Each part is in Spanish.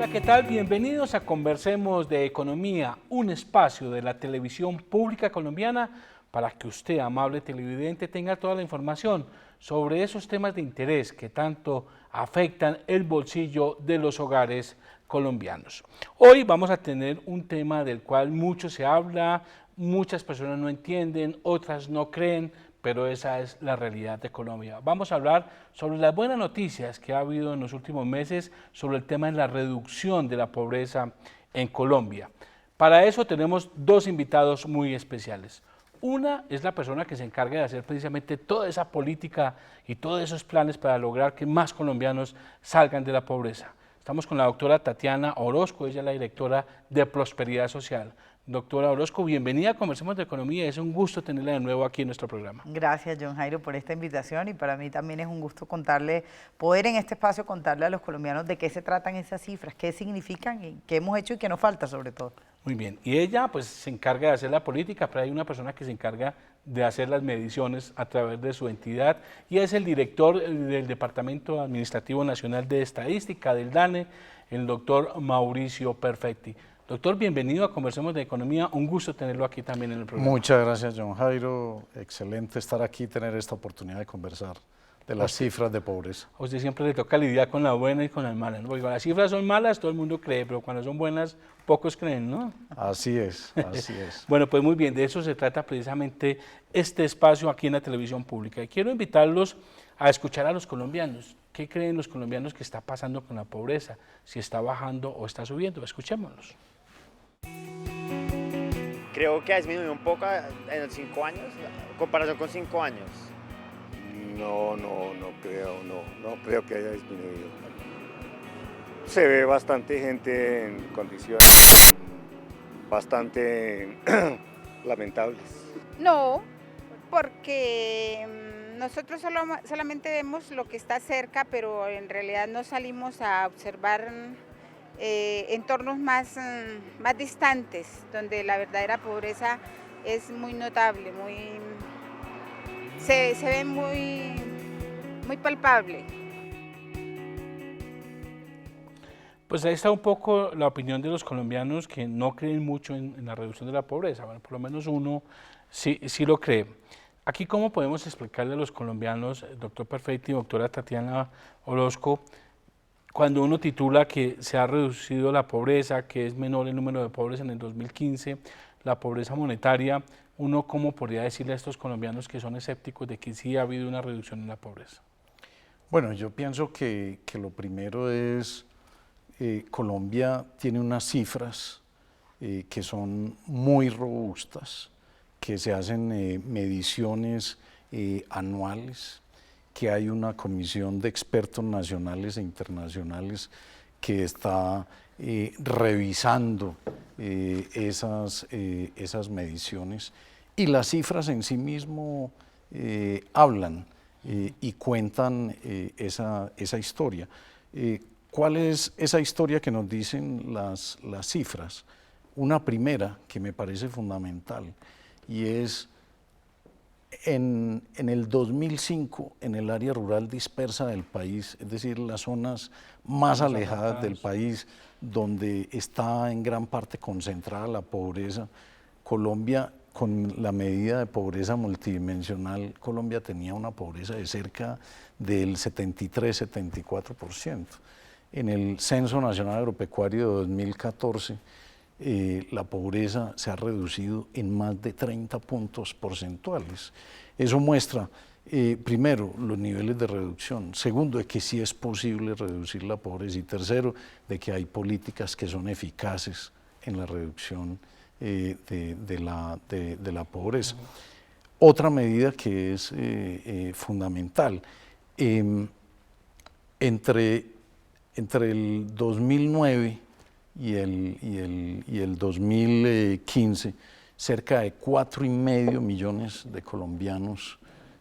Hola, ¿qué tal? Bienvenidos a Conversemos de Economía, un espacio de la televisión pública colombiana para que usted, amable televidente, tenga toda la información sobre esos temas de interés que tanto afectan el bolsillo de los hogares colombianos. Hoy vamos a tener un tema del cual mucho se habla, muchas personas no entienden, otras no creen, pero esa es la realidad de Colombia. Vamos a hablar sobre las buenas noticias que ha habido en los últimos meses sobre el tema de la reducción de la pobreza en Colombia. Para eso tenemos dos invitados muy especiales. Una es la persona que se encarga de hacer precisamente toda esa política y todos esos planes para lograr que más colombianos salgan de la pobreza. Estamos con la doctora Tatiana Orozco, ella es la directora de Prosperidad Social. Doctora Orozco, bienvenida a Conversemos de Economía, es un gusto tenerla de nuevo aquí en nuestro programa. Gracias, John Jairo, por esta invitación y para mí también es un gusto poder en este espacio contarle a los colombianos de qué se tratan esas cifras, qué significan y qué hemos hecho y qué nos falta sobre todo. Muy bien, y ella pues se encarga de hacer la política, pero hay una persona que se encarga de hacer las mediciones a través de su entidad y es el director del Departamento Administrativo Nacional de Estadística del DANE, el doctor Mauricio Perfetti. Doctor, bienvenido a Conversemos de Economía, un gusto tenerlo aquí también en el programa. Muchas gracias, John Jairo, excelente estar aquí, tener esta oportunidad de conversar de las cifras de pobreza. A usted siempre le toca lidiar con la buena y con las malas, ¿no? Porque cuando las cifras son malas todo el mundo cree, pero cuando son buenas pocos creen, ¿no? Así es, así es. Bueno, pues muy bien, de eso se trata precisamente este espacio aquí en la televisión pública. Y quiero invitarlos a escuchar a los colombianos. ¿Qué creen los colombianos que está pasando con la pobreza? Si está bajando o está subiendo. Escuchémoslos. Creo que ha disminuido un poco en los 5 años, en comparación con 5 años. No creo que haya disminuido. Se ve bastante gente en condiciones bastante lamentables. No, porque nosotros solamente vemos lo que está cerca, pero en realidad no salimos a observar entornos más distantes, donde la verdadera pobreza es muy notable, se ve muy palpable. Pues ahí está un poco la opinión de los colombianos que no creen mucho en la reducción de la pobreza. Bueno, por lo menos uno sí lo cree. Aquí, ¿cómo podemos explicarle a los colombianos, doctor Perfetti y doctora Tatiana Orozco, cuando uno titula que se ha reducido la pobreza, que es menor el número de pobres en el 2015, la pobreza monetaria, uno cómo podría decirle a estos colombianos que son escépticos de que sí ha habido una reducción en la pobreza? Bueno, yo pienso que lo primero es, Colombia tiene unas cifras que son muy robustas, que se hacen mediciones anuales, que hay una comisión de expertos nacionales e internacionales que está revisando esas mediciones y las cifras en sí mismo hablan y cuentan esa historia. ¿Cuál es esa historia que nos dicen las cifras? Una primera que me parece fundamental y es en el 2005 en el área rural dispersa del país, es decir, las zonas más alejadas del país donde está en gran parte concentrada la pobreza, Colombia con la medida de pobreza multidimensional, Colombia tenía una pobreza de cerca del 73-74%. En el Censo Nacional Agropecuario de 2014, la pobreza se ha reducido en más de 30 puntos porcentuales. Eso muestra, primero, los niveles de reducción, segundo, de que sí es posible reducir la pobreza y tercero, de que hay políticas que son eficaces en la reducción de la pobreza. Otra medida que es fundamental, entre el 2009 y el 2015, cerca de 4,5 millones de colombianos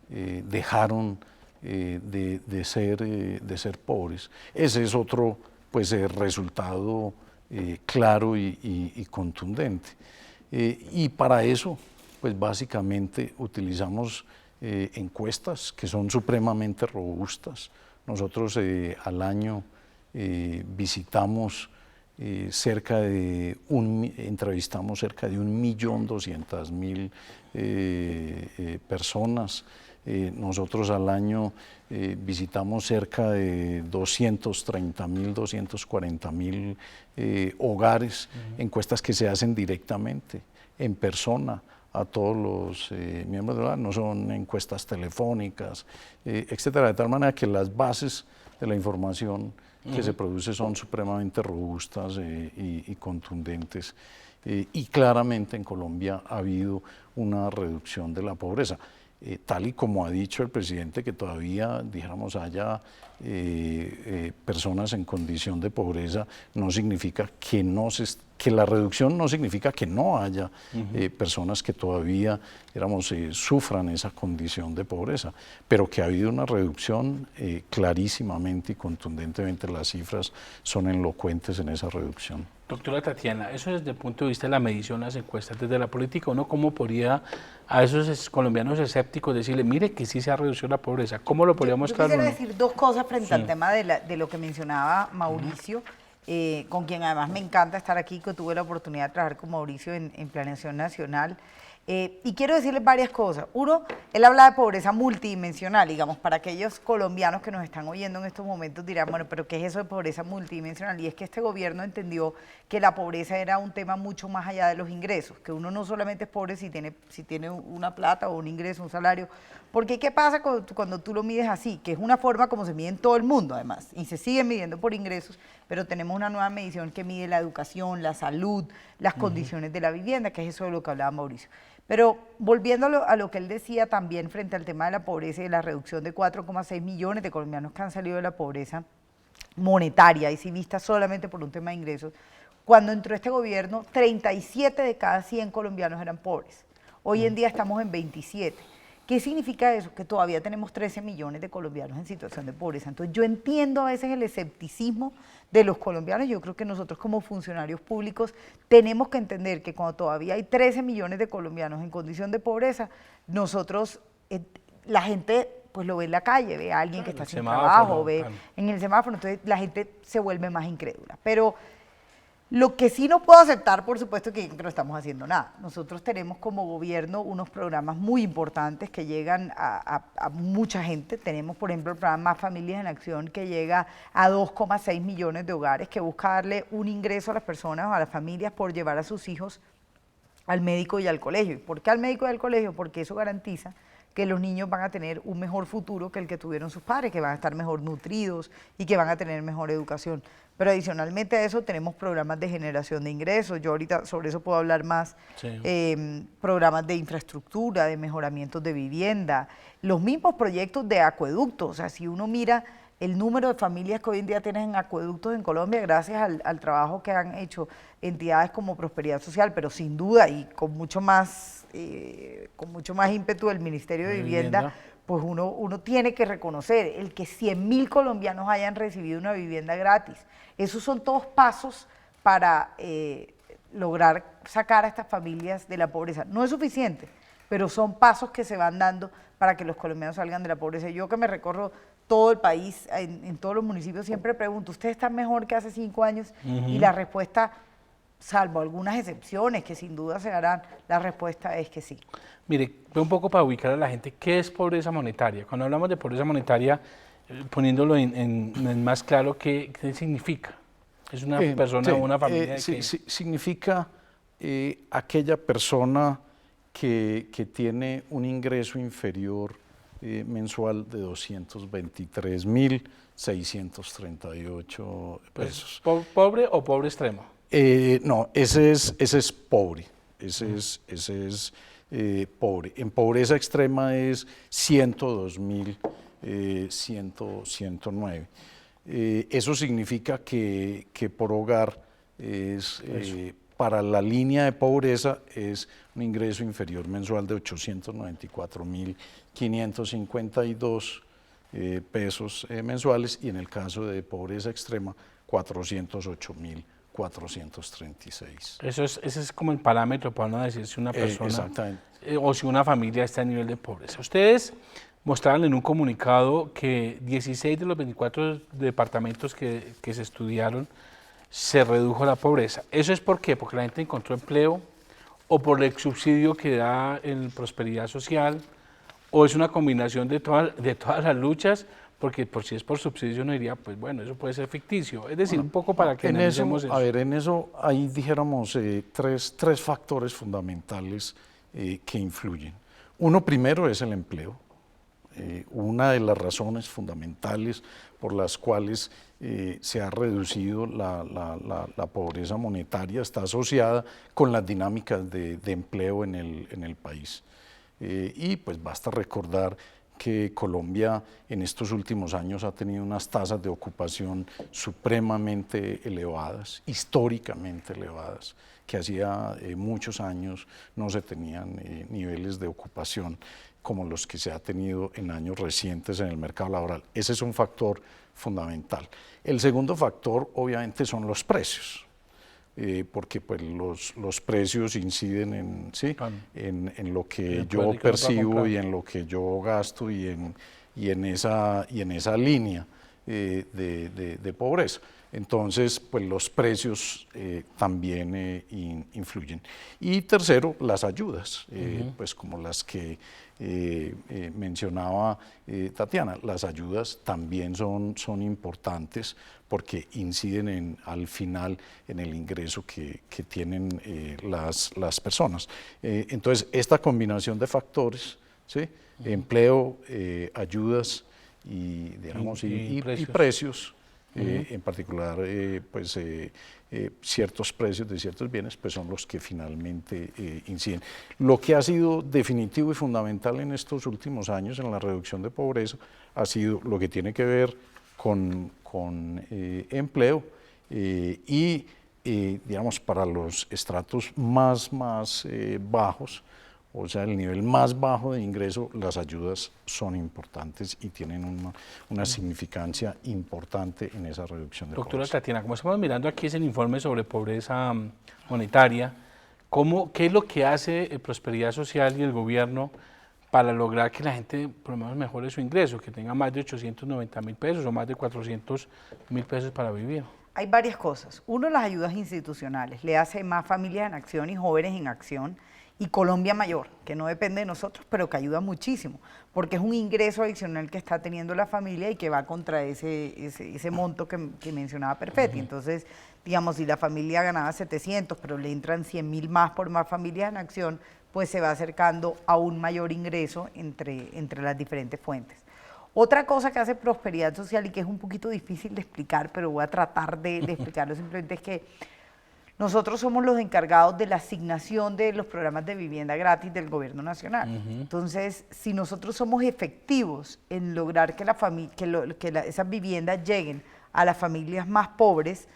dejaron de ser pobres. Ese es otro resultado claro y contundente. Y para eso, pues básicamente utilizamos encuestas que son supremamente robustas. Nosotros al año visitamos entrevistamos cerca de 1.200.000 personas. Nosotros al año visitamos cerca de 230.000, 240.000 hogares, encuestas que se hacen directamente, en persona, a todos los miembros del hogar, no son encuestas telefónicas, etcétera, de tal manera que las bases de la información que se produce son supremamente robustas y contundentes. Y claramente en Colombia ha habido una reducción de la pobreza. Tal y como ha dicho el presidente, que todavía, dijéramos, haya personas en condición de pobreza, no significa que la reducción no significa que no haya personas que todavía, digamos, sufran esa condición de pobreza, pero que ha habido una reducción clarísimamente y contundentemente. Las cifras son elocuentes en esa reducción. Doctora Tatiana, eso desde el punto de vista de la medición, las encuestas, desde la política, ¿uno cómo podría a esos colombianos escépticos decirle, mire que sí se ha reducido la pobreza? ¿Cómo lo podríamos Yo quisiera mostrar? decir dos cosas frente al tema de lo que mencionaba Mauricio, con quien además me encanta estar aquí, que tuve la oportunidad de trabajar con Mauricio en Planeación Nacional. Y quiero decirles varias cosas. Uno, él habla de pobreza multidimensional, digamos, para aquellos colombianos que nos están oyendo en estos momentos dirán, bueno, pero ¿qué es eso de pobreza multidimensional? Y es que este gobierno entendió que la pobreza era un tema mucho más allá de los ingresos, que uno no solamente es pobre si tiene una plata o un ingreso, un salario, porque ¿qué pasa cuando tú lo mides así? Que es una forma como se mide en todo el mundo además, y se sigue midiendo por ingresos, pero tenemos una nueva medición que mide la educación, la salud, las condiciones de la vivienda, que es eso de lo que hablaba Mauricio. Pero volviendo a lo que él decía también frente al tema de la pobreza y la reducción de 4,6 millones de colombianos que han salido de la pobreza monetaria, y si vista solamente por un tema de ingresos, cuando entró este gobierno, 37 de cada 100 colombianos eran pobres. Hoy en día estamos en 27. ¿Qué significa eso? Que todavía tenemos 13 millones de colombianos en situación de pobreza. Entonces yo entiendo a veces el escepticismo de los colombianos. Yo creo que nosotros como funcionarios públicos tenemos que entender que cuando todavía hay 13 millones de colombianos en condición de pobreza, nosotros, la gente pues lo ve en la calle, ve a alguien que está sin trabajo, ve en el semáforo, entonces la gente se vuelve más incrédula. Pero lo que sí no puedo aceptar, por supuesto, que no estamos haciendo nada. Nosotros tenemos como gobierno unos programas muy importantes que llegan a mucha gente. Tenemos, por ejemplo, el programa Más Familias en Acción, que llega a 2,6 millones de hogares, que busca darle un ingreso a las personas, a las familias, por llevar a sus hijos al médico y al colegio. ¿Por qué al médico y al colegio? Porque eso garantiza que los niños van a tener un mejor futuro que el que tuvieron sus padres, que van a estar mejor nutridos y que van a tener mejor educación. Pero adicionalmente a eso tenemos programas de generación de ingresos, yo ahorita sobre eso puedo hablar más, programas de infraestructura, de mejoramientos de vivienda, los mismos proyectos de acueductos. O sea, si uno mira el número de familias que hoy en día tienen acueductos en Colombia, gracias al trabajo que han hecho entidades como Prosperidad Social, pero sin duda y con mucho más ímpetu del Ministerio de Vivienda, pues uno tiene que reconocer el que 100.000 colombianos hayan recibido una vivienda gratis. Esos son todos pasos para lograr sacar a estas familias de la pobreza. No es suficiente, pero son pasos que se van dando para que los colombianos salgan de la pobreza. Yo que me recorro todo el país, en todos los municipios, siempre pregunto, ¿ustedes están mejor que hace 5 años? Y la respuesta, salvo algunas excepciones que sin duda se harán, la respuesta es que sí. Mire, un poco para ubicar a la gente, ¿qué es pobreza monetaria? Cuando hablamos de pobreza monetaria, poniéndolo en más claro, ¿qué significa? ¿Es una persona o una familia? Significa aquella persona que tiene un ingreso inferior mensual de 223.638 pesos. ¿Pobre o pobre extremo? No, ese es pobre, ese es pobre. En pobreza extrema es 102.109. Eso significa que por hogar para la línea de pobreza es un ingreso inferior mensual de 894.552 pesos mensuales, y en el caso de pobreza extrema 408.436. Ese es como el parámetro para no decir si una persona o si una familia está a nivel de pobreza. Ustedes mostraron en un comunicado que 16 de los 24 departamentos que se estudiaron se redujo la pobreza. ¿Eso es por qué? Porque la gente encontró empleo, o por el subsidio que da en Prosperidad Social, o es una combinación de todas las luchas, porque por si es por subsidio uno diría, pues bueno, eso puede ser ficticio. Es decir, un poco para que analicemos eso. A ver, en eso ahí dijéramos tres factores fundamentales que influyen. Uno primero es el empleo. Una de las razones fundamentales por las cuales se ha reducido la pobreza monetaria está asociada con las dinámicas de empleo en el país. Y pues basta recordar que Colombia en estos últimos años ha tenido unas tasas de ocupación supremamente elevadas, históricamente elevadas, que hacía muchos años no se tenían niveles de ocupación como los que se ha tenido en años recientes en el mercado laboral. Ese es un factor fundamental. El segundo factor obviamente son los precios. Porque pues los precios inciden en lo que yo percibo y en lo que yo gasto y en esa línea de pobreza. Entonces, pues los precios también influyen. Y tercero, las ayudas, pues como las que mencionaba Tatiana, las ayudas también son importantes porque inciden al final en el ingreso que tienen las personas. Entonces, esta combinación de factores, ¿sí? Empleo, ayudas y, digamos, y precios, en particular, pues ciertos precios de ciertos bienes, pues son los que finalmente inciden. Lo que ha sido definitivo y fundamental en estos últimos años en la reducción de pobreza ha sido lo que tiene que ver con empleo y, digamos, para los estratos más bajos, o sea, el nivel más bajo de ingreso, las ayudas son importantes y tienen una significancia importante en esa reducción de Doctora pobreza. Tatiana, como estamos mirando aquí es el informe sobre pobreza monetaria, ¿qué es lo que hace Prosperidad Social y el gobierno para lograr que la gente por lo menos mejore su ingreso, que tenga más de 890.000 pesos o más de 400.000 pesos para vivir? Hay varias cosas. Uno, las ayudas institucionales. Le hace más familias en acción y jóvenes en acción. Y Colombia Mayor, que no depende de nosotros, pero que ayuda muchísimo, porque es un ingreso adicional que está teniendo la familia y que va contra ese monto que mencionaba Perfetti. Entonces, digamos, si la familia ganaba 700, pero le entran 100.000 más por más familias en acción, pues se va acercando a un mayor ingreso entre las diferentes fuentes. Otra cosa que hace Prosperidad Social y que es un poquito difícil de explicar, pero voy a tratar de explicarlo simplemente, es que nosotros somos los encargados de la asignación de los programas de vivienda gratis del gobierno nacional. Entonces, si nosotros somos efectivos en lograr que esas viviendas lleguen a las familias más pobres,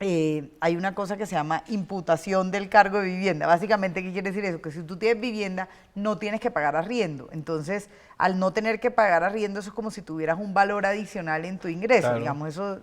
hay una cosa que se llama imputación del cargo de vivienda. Básicamente, ¿qué quiere decir eso? Que si tú tienes vivienda, no tienes que pagar arriendo. Entonces, al no tener que pagar arriendo, eso es como si tuvieras un valor adicional en tu ingreso. Claro. Digamos, eso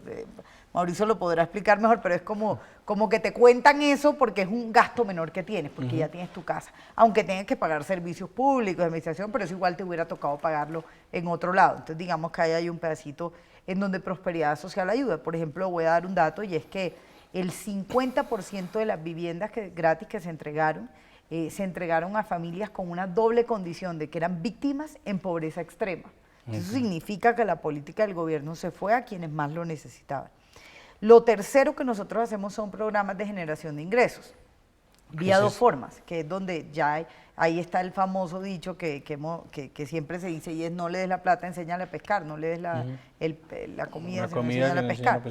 Mauricio lo podrá explicar mejor, pero es como que te cuentan eso porque es un gasto menor que tienes, porque ya tienes tu casa. Aunque tengas que pagar servicios públicos, administración, pero eso igual te hubiera tocado pagarlo en otro lado. Entonces, digamos que ahí hay un pedacito en donde Prosperidad Social ayuda. Por ejemplo, voy a dar un dato y es que el 50% de las viviendas gratis que se entregaron a familias con una doble condición de que eran víctimas en pobreza extrema. Eso significa que la política del gobierno se fue a quienes más lo necesitaban. Lo tercero que nosotros hacemos son programas de generación de ingresos, vía dos formas, que es donde ya ahí está el famoso dicho que siempre se dice, y es no le des la plata, enséñale a pescar, no le des la comida, enséñale a pescar.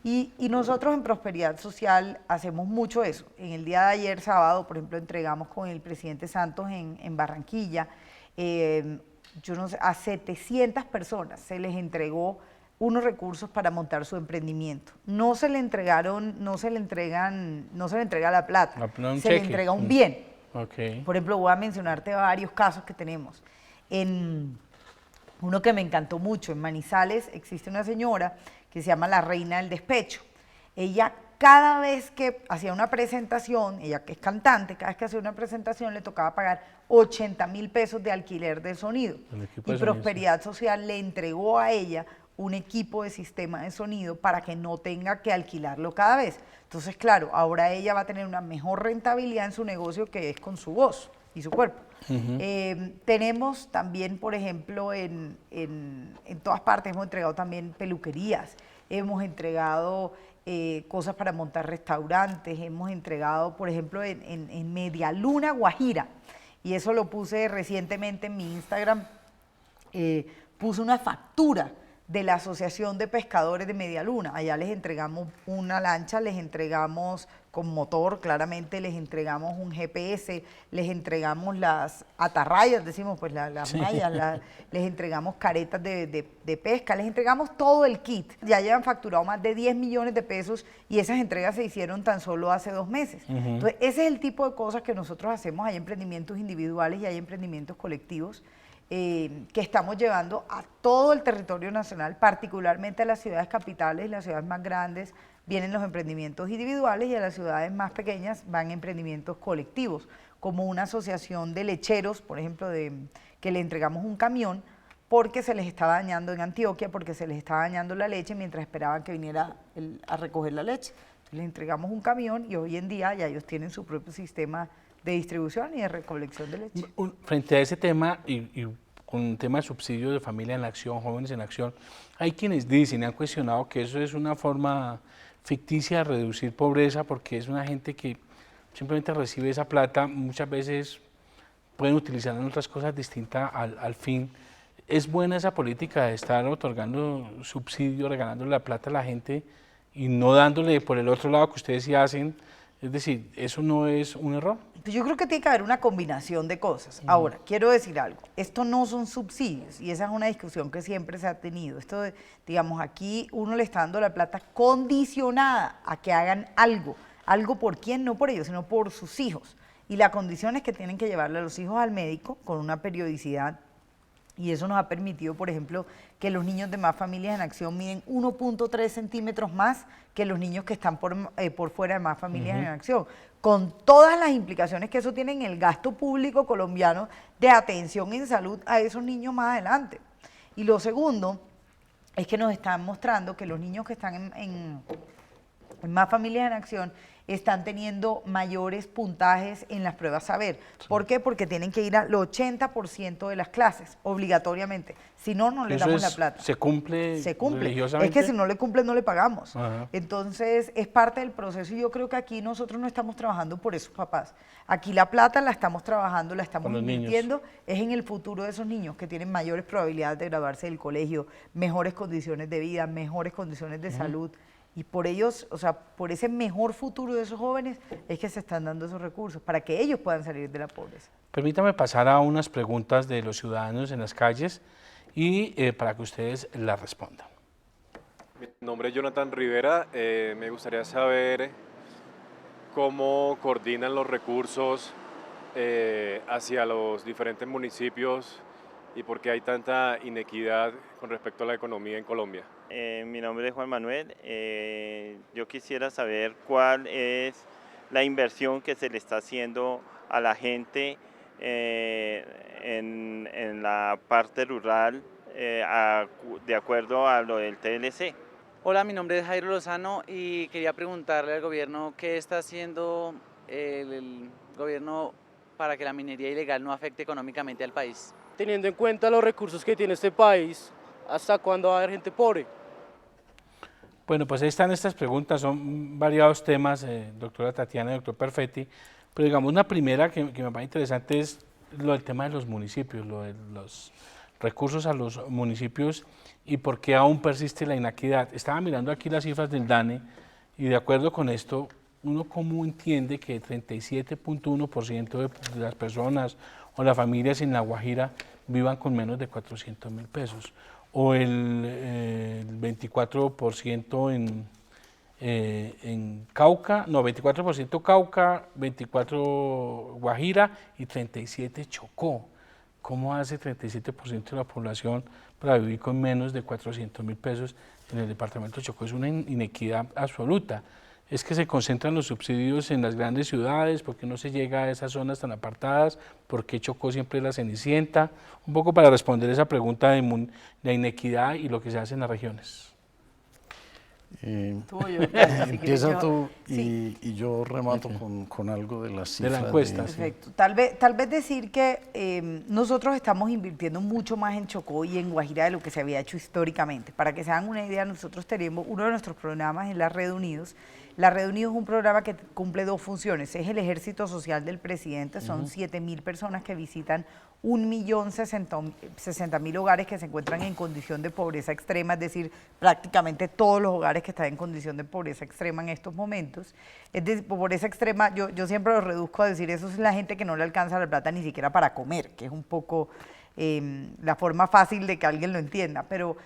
Y nosotros en Prosperidad Social hacemos mucho eso. En el día de ayer, sábado, por ejemplo, entregamos con el presidente Santos en Barranquilla, yo no sé, a 700 personas se les entregó unos recursos para montar su emprendimiento. No se le entrega la plata, se le entrega un bien. Okay. Por ejemplo, voy a mencionarte varios casos que tenemos. Uno que me encantó mucho, en Manizales existe una señora que se llama la Reina del Despecho. Ella cada vez que hacía una presentación, ella que es cantante, cada vez que hacía una presentación le tocaba pagar 80.000 pesos de alquiler de sonido. Y Prosperidad Social le entregó a ella un equipo de sistema de sonido para que no tenga que alquilarlo cada vez. Entonces, claro, ahora ella va a tener una mejor rentabilidad en su negocio, que es con su voz y su cuerpo. Tenemos también, por ejemplo, en todas partes hemos entregado también peluquerías, hemos entregado cosas para montar restaurantes, hemos entregado, por ejemplo, en Media Luna, Guajira, y eso lo puse recientemente en mi Instagram, puse una factura de la Asociación de Pescadores de Media Luna. Allá les entregamos una lancha, les entregamos con motor, claramente, les entregamos un GPS, les entregamos las atarrayas, decimos, pues las mallas, les entregamos caretas de pesca, les entregamos todo el kit. Ya llevan facturado más de 10 millones de pesos y esas entregas se hicieron tan solo hace 2 meses. Entonces, ese es el tipo de cosas que nosotros hacemos. Hay emprendimientos individuales y hay emprendimientos colectivos que estamos llevando a todo el territorio nacional, particularmente a las ciudades capitales, las ciudades más grandes, vienen los emprendimientos individuales y a las ciudades más pequeñas van emprendimientos colectivos, como una asociación de lecheros, por ejemplo, que le entregamos un camión porque se les estaba dañando en Antioquia, porque se les estaba dañando la leche mientras esperaban que viniera a recoger la leche. Entonces, les entregamos un camión y hoy en día ya ellos tienen su propio sistema de distribución y de recolección de leche. Frente a ese tema y con un tema de subsidios de familia en acción, jóvenes en acción, hay quienes dicen y han cuestionado que eso es una forma ficticia de reducir pobreza, porque es una gente que simplemente recibe esa plata, muchas veces pueden utilizarla en otras cosas distintas al fin. ¿Es buena esa política de estar otorgando subsidios, regalándole la plata a la gente y no dándole por el otro lado que ustedes sí hacen? Es decir, ¿eso no es un error? Yo creo que tiene que haber una combinación de cosas. Ahora, quiero decir algo, esto no son subsidios y esa es una discusión que siempre se ha tenido. Esto, digamos, aquí uno le está dando la plata condicionada a que hagan algo. ¿Algo por quién? No por ellos, sino por sus hijos. Y la condición es que tienen que llevarle a los hijos al médico con una periodicidad. Y eso nos ha permitido, por ejemplo, que los niños de Más Familias en Acción miden 1.3 centímetros más que los niños que están por fuera de Más Familias en Acción, con todas las implicaciones que eso tiene en el gasto público colombiano de atención en salud a esos niños más adelante. Y lo segundo es que nos están mostrando que los niños que están en Más Familias en Acción están teniendo mayores puntajes en las pruebas saber. Sí. ¿Por qué? Porque tienen que ir al 80% de las clases, obligatoriamente. Si no, no les damos la plata. ¿Se cumple? Se cumple. Religiosamente? Es que si no le cumplen, no le pagamos. Ajá. Entonces, es parte del proceso y yo creo que aquí nosotros no estamos trabajando por esos papás. Aquí la plata la estamos trabajando, la estamos invirtiendo, es en el futuro de esos niños que tienen mayores probabilidades de graduarse del colegio, mejores condiciones de vida, mejores condiciones de salud. Y por ellos, o sea, por ese mejor futuro de esos jóvenes es que se están dando esos recursos para que ellos puedan salir de la pobreza. Permítame pasar a unas preguntas de los ciudadanos en las calles y para que ustedes las respondan. Mi nombre es Jonathan Rivera. Me gustaría saber cómo coordinan los recursos hacia los diferentes municipios y por qué hay tanta inequidad con respecto a la economía en Colombia. Mi nombre es Juan Manuel. Yo quisiera saber cuál es la inversión que se le está haciendo a la gente en la parte rural de acuerdo a lo del TLC. Hola, mi nombre es Jairo Lozano y quería preguntarle al gobierno qué está haciendo el gobierno para que la minería ilegal no afecte económicamente al país. Teniendo en cuenta los recursos que tiene este país, ¿hasta cuándo va a haber gente pobre? Bueno, pues ahí están estas preguntas, son variados temas, doctora Tatiana y doctor Perfetti, pero digamos una primera que me parece interesante es lo del tema de los municipios, lo de los recursos a los municipios y por qué aún persiste la inequidad. Estaba mirando aquí las cifras del DANE y de acuerdo con esto, uno cómo entiende que 37.1% de las personas o las familias en La Guajira vivan con menos de 400.000 pesos, o el 24% en Cauca, no, 24% Cauca, 24% Guajira y 37% Chocó. ¿Cómo hace 37% de la población para vivir con menos de 400.000 pesos en el departamento de Chocó? Es una inequidad absoluta. es que se concentran los subsidios en las grandes ciudades, porque no se llega a esas zonas tan apartadas, porque Chocó siempre es la cenicienta, un poco para responder esa pregunta de la inequidad y lo que se hace en las regiones. Empieza tú Sí. y yo remato con algo de las cifras. De la encuesta. Perfecto. Tal vez decir que nosotros estamos invirtiendo mucho más en Chocó y en Guajira de lo que se había hecho históricamente. Para que se hagan una idea, nosotros tenemos uno de nuestros programas en la Red Unidos. La Red Unidos es un programa que cumple dos funciones. Es el ejército social del presidente, son 7.000 personas que visitan 1.060.000 hogares que se encuentran en condición de pobreza extrema, es decir, prácticamente todos los hogares que están en condición de pobreza extrema en estos momentos. Es decir, pobreza extrema, yo siempre lo reduzco a decir, eso es la gente que no le alcanza la plata ni siquiera para comer, que es un poco la forma fácil de que alguien lo entienda, pero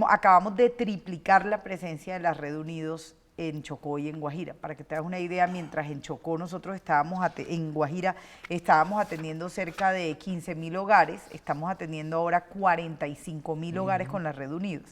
acabamos de triplicar la presencia de la Red Unidos en Chocó y en Guajira. Para que te hagas una idea, mientras en Chocó nosotros en Guajira estábamos atendiendo cerca de 15.000 hogares, estamos atendiendo ahora 45.000 hogares con la Red Unidos.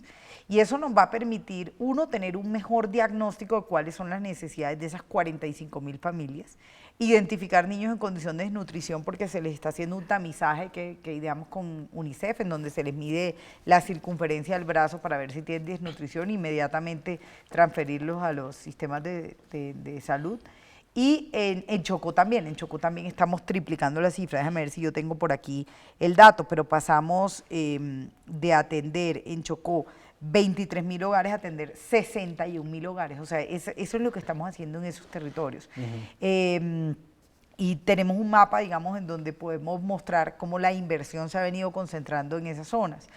Y eso nos va a permitir, uno, tener un mejor diagnóstico de cuáles son las necesidades de esas 45.000 familias, identificar niños en condición de desnutrición porque se les está haciendo un tamizaje que ideamos con UNICEF, en donde se les mide la circunferencia del brazo para ver si tienen desnutrición e inmediatamente transferirlos a los sistemas de salud. Y en Chocó también estamos triplicando la cifra, déjame ver si yo tengo por aquí el dato, pero pasamos de atender en Chocó 23.000 hogares a atender 61.000 hogares, o sea, eso es lo que estamos haciendo en esos territorios. Y tenemos un mapa, digamos, en donde podemos mostrar cómo la inversión se ha venido concentrando en esas zonas.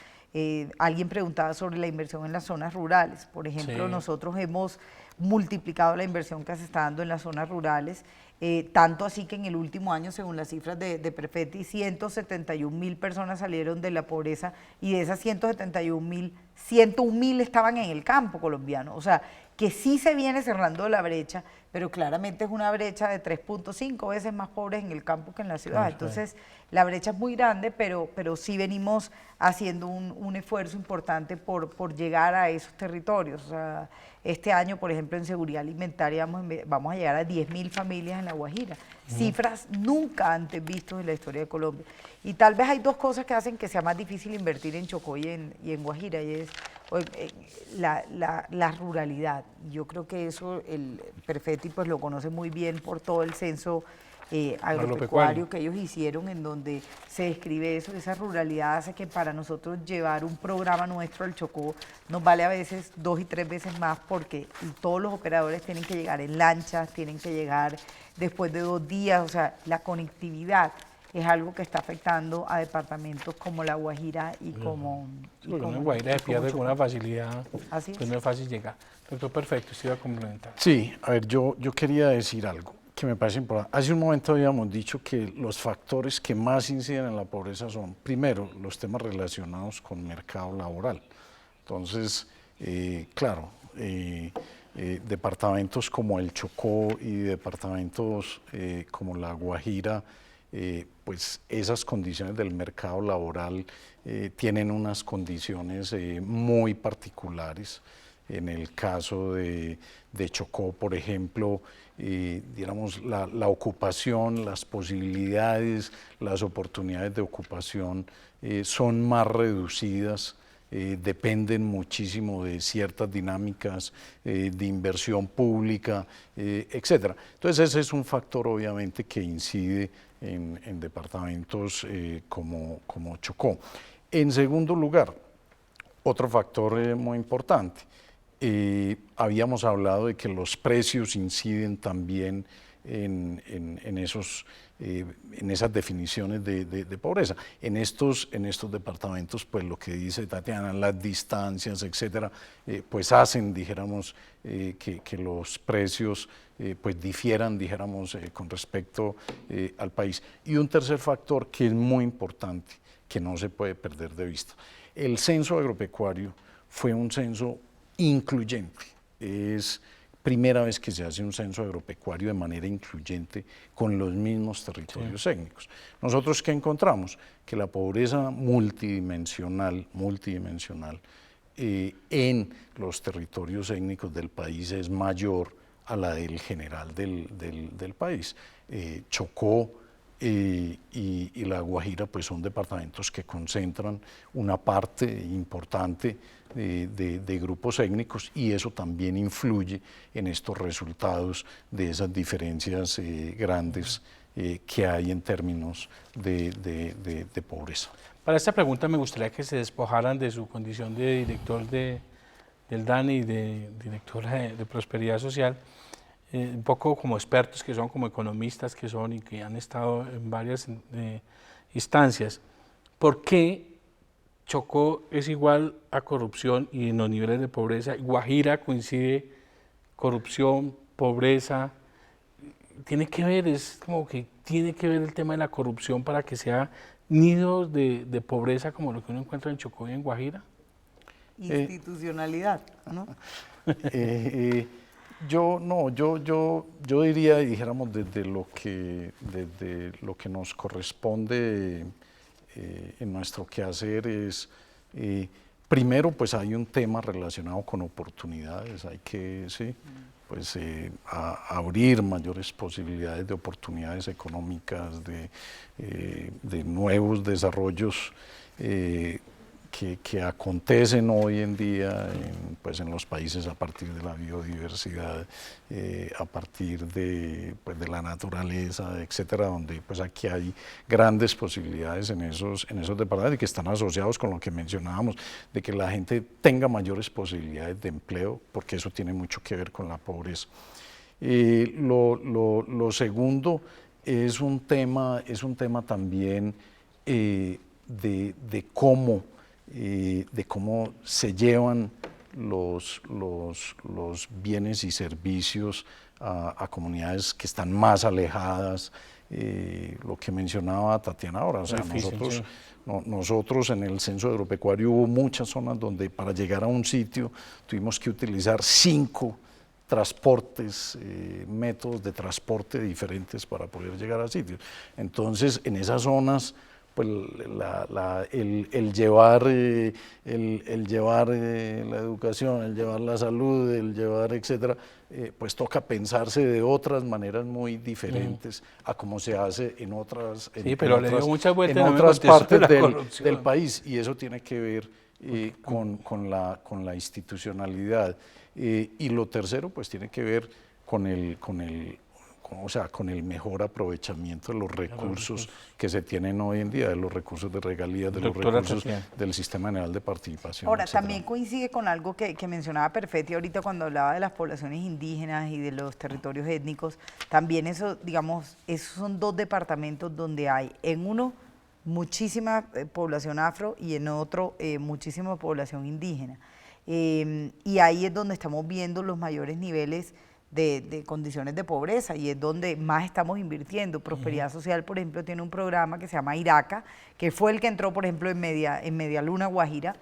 Alguien preguntaba sobre la inversión en las zonas rurales. Por ejemplo, nosotros hemos multiplicado la inversión que se está dando en las zonas rurales, tanto así que en el último año, según las cifras de Perfetti, 171.000 personas salieron de la pobreza y de esas 171.000, 101.000 estaban en el campo colombiano. O sea, que sí se viene cerrando la brecha, pero claramente es una brecha de 3.5 veces más pobres en el campo que en la ciudad. Entonces, la brecha es muy grande, pero sí venimos haciendo un esfuerzo importante por llegar a esos territorios. O sea, este año, por ejemplo, en seguridad alimentaria vamos a llegar a 10.000 familias en La Guajira. Cifras nunca antes vistas en la historia de Colombia. Y tal vez hay dos cosas que hacen que sea más difícil invertir en Chocó y en Guajira, y es la ruralidad. Yo creo que eso el Perfetti pues lo conoce muy bien por todo el censo agropecuario que ellos hicieron, en donde se describe eso. Esa ruralidad hace que para nosotros llevar un programa nuestro al Chocó nos vale a veces 2 y 3 veces más, porque todos los operadores tienen que llegar en lanchas, tienen que llegar después de 2 días, o sea, la conectividad es algo que está afectando a departamentos como La Guajira y como... En Guajira se pierde con una facilidad, Así pues es. no es fácil llegar. Doctor Perfecto, usted iba a complementar. Sí, a ver, yo quería decir algo que me parece importante. Hace un momento habíamos dicho que los factores que más inciden en la pobreza son, primero, los temas relacionados con mercado laboral. Entonces, claro, departamentos como el Chocó y departamentos como La Guajira, pues esas condiciones del mercado laboral tienen unas condiciones muy particulares. En el caso de Chocó, por ejemplo, digamos, la ocupación, las posibilidades, las oportunidades de ocupación son más reducidas, dependen muchísimo de ciertas dinámicas de inversión pública, etcétera. Entonces ese es un factor obviamente que incide en departamentos como Chocó. En segundo lugar, otro factor muy importante, habíamos hablado de que los precios inciden también en esas definiciones de pobreza. En estos departamentos, pues lo que dice Tatiana, las distancias, etcétera, pues hacen, dijéramos, que los precios pues difieran, dijéramos, con respecto al país. Y un tercer factor que es muy importante, que no se puede perder de vista. El censo agropecuario fue un censo incluyente. Es primera vez que se hace un censo agropecuario de manera incluyente con los mismos territorios étnicos. Nosotros, ¿qué encontramos? Que la pobreza multidimensional en los territorios étnicos del país es mayor a la del general del país. Chocó y La Guajira pues son departamentos que concentran una parte importante de grupos étnicos y eso también influye en estos resultados de esas diferencias grandes que hay en términos de pobreza. Para esta pregunta me gustaría que se despojaran de su condición de director del DANE y de directora de Prosperidad Social, un poco como expertos que son, como economistas que son y que han estado en varias instancias. ¿Por qué Chocó es igual a corrupción y en los niveles de pobreza? Guajira coincide corrupción, pobreza. Tiene que ver, es como que tiene que ver el tema de la corrupción para que sea nidos de pobreza como lo que uno encuentra en Chocó y en Guajira. Institucionalidad, ¿no? Yo diría, dijéramos, desde lo que nos corresponde en nuestro quehacer es, primero pues hay un tema relacionado con oportunidades, hay que abrir mayores posibilidades de oportunidades económicas, de nuevos desarrollos que acontecen hoy en día en los países a partir de la biodiversidad, a partir de la naturaleza, etcétera, donde pues aquí hay grandes posibilidades en esos departamentos y que están asociados con lo que mencionábamos, de que la gente tenga mayores posibilidades de empleo, porque eso tiene mucho que ver con la pobreza. Lo segundo es un tema también de cómo se llevan los bienes y servicios a comunidades que están más alejadas, lo que mencionaba Tatiana ahora, o sea, nosotros en el censo agropecuario hubo muchas zonas donde para llegar a un sitio tuvimos que utilizar 5 transportes, métodos de transporte diferentes para poder llegar a sitios. Entonces, en esas zonas, pues el llevar la educación, el llevar la salud, el llevar etcétera, pues toca pensarse de otras maneras muy diferentes a como se hace en otras partes del país, y eso tiene que ver con la institucionalidad. Y lo tercero pues tiene que ver con el mejor aprovechamiento de los recursos que se tienen hoy en día, de los recursos de regalías, de los recursos del Sistema General de Participación. Ahora, etcétera. también coincide con algo que mencionaba Perfetti ahorita cuando hablaba de las poblaciones indígenas y de los territorios étnicos. También eso, digamos, esos son 2 departamentos donde hay, en uno, muchísima población afro y en otro, muchísima población indígena. Y ahí es donde estamos viendo los mayores niveles de condiciones de pobreza y es donde más estamos invirtiendo. Prosperidad Social, por ejemplo, tiene un programa que se llama IRACA, que fue el que entró, por ejemplo, en Media Luna, Guajira,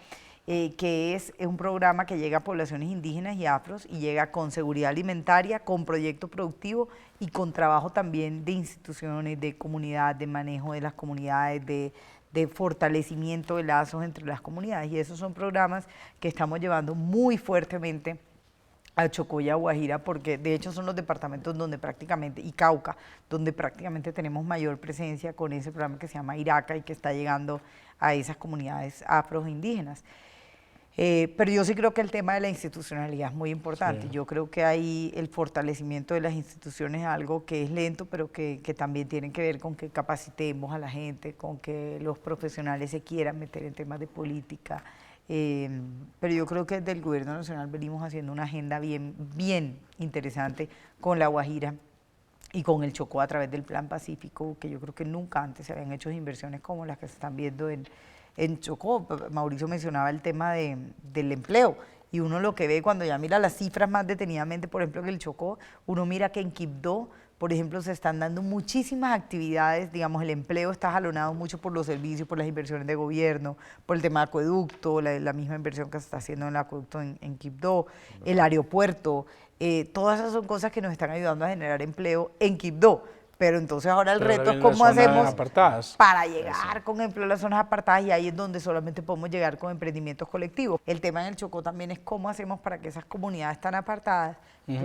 que es un programa que llega a poblaciones indígenas y afros y llega con seguridad alimentaria, con proyecto productivo y con trabajo también de instituciones, de comunidad, de manejo de las comunidades, de fortalecimiento de lazos entre las comunidades. Y esos son programas que estamos llevando muy fuertemente a Chocó y a Guajira, porque de hecho son los departamentos donde prácticamente, y Cauca, donde prácticamente tenemos mayor presencia con ese programa que se llama IRACA y que está llegando a esas comunidades afroindígenas. Pero yo sí creo que el tema de la institucionalidad es muy importante. Sí. Yo creo que ahí el fortalecimiento de las instituciones es algo que es lento, pero que también tiene que ver con que capacitemos a la gente, con que los profesionales se quieran meter en temas de política. Pero yo creo que desde el Gobierno Nacional venimos haciendo una agenda bien interesante con La Guajira y con el Chocó a través del Plan Pacífico, que yo creo que nunca antes se habían hecho inversiones como las que se están viendo en Chocó. Mauricio mencionaba el tema del empleo y uno lo que ve cuando ya mira las cifras más detenidamente, por ejemplo, en el Chocó, uno mira que en Quibdó, por ejemplo, se están dando muchísimas actividades, digamos, el empleo está jalonado mucho por los servicios, por las inversiones de gobierno, por el tema de acueducto, la misma inversión que se está haciendo en el acueducto en Quibdó, el aeropuerto, todas esas son cosas que nos están ayudando a generar empleo en Quibdó. Pero entonces ahora el Pero reto es en las cómo zonas hacemos apartadas. para llegar con empleo a las zonas apartadas, y ahí es donde solamente podemos llegar con emprendimientos colectivos. El tema en el Chocó también es cómo hacemos para que esas comunidades tan apartadas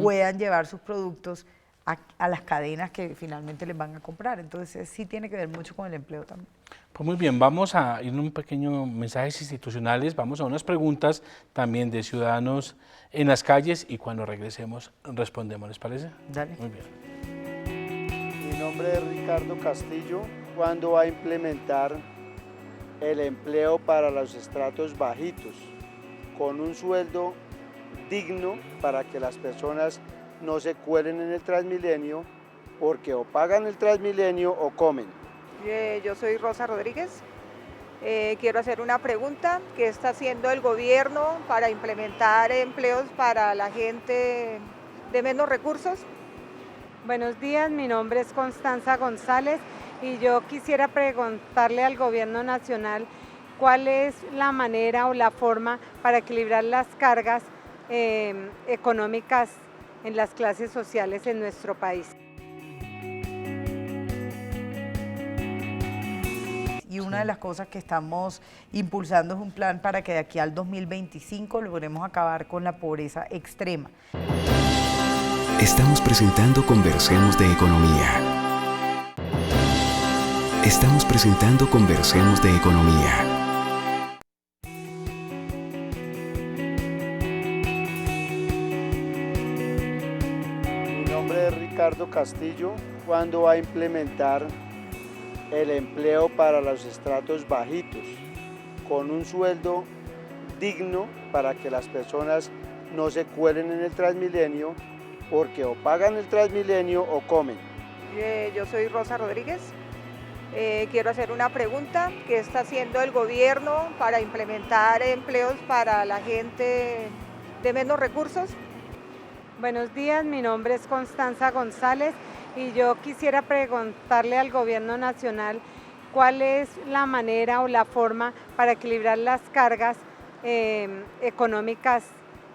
puedan llevar sus productos a las cadenas que finalmente les van a comprar. Entonces sí tiene que ver mucho con el empleo también. Pues muy bien, vamos a ir a un pequeño mensajes institucionales, vamos a unas preguntas también de ciudadanos en las calles y cuando regresemos respondemos, ¿les parece? Dale. Muy bien. Mi nombre es Ricardo Castillo. ¿Cuándo va a implementar el empleo para los estratos bajitos con un sueldo digno para que las personas no se cuelen en el Transmilenio, porque o pagan el Transmilenio o comen? Yo soy Rosa Rodríguez. Quiero hacer una pregunta. ¿Qué está haciendo el gobierno para implementar empleos para la gente de menos recursos? Buenos días, mi nombre es Constanza González y yo quisiera preguntarle al gobierno nacional cuál es la manera o la forma para equilibrar las cargas económicas en las clases sociales en nuestro país. Y una de las cosas que estamos impulsando es un plan para que de aquí al 2025 logremos acabar con la pobreza extrema. Estamos presentando Conversemos de Economía. Estamos presentando Conversemos de Economía. Mi nombre es Ricardo Castillo. ¿Cuándo va a implementar el empleo para los estratos bajitos con un sueldo digno para que las personas no se cuelen en el Transmilenio, porque o pagan el Transmilenio o comen? Yo soy Rosa Rodríguez. Quiero hacer una pregunta. ¿Qué está haciendo el gobierno para implementar empleos para la gente de menos recursos? Buenos días, mi nombre es Constanza González y yo quisiera preguntarle al gobierno nacional cuál es la manera o la forma para equilibrar las cargas económicas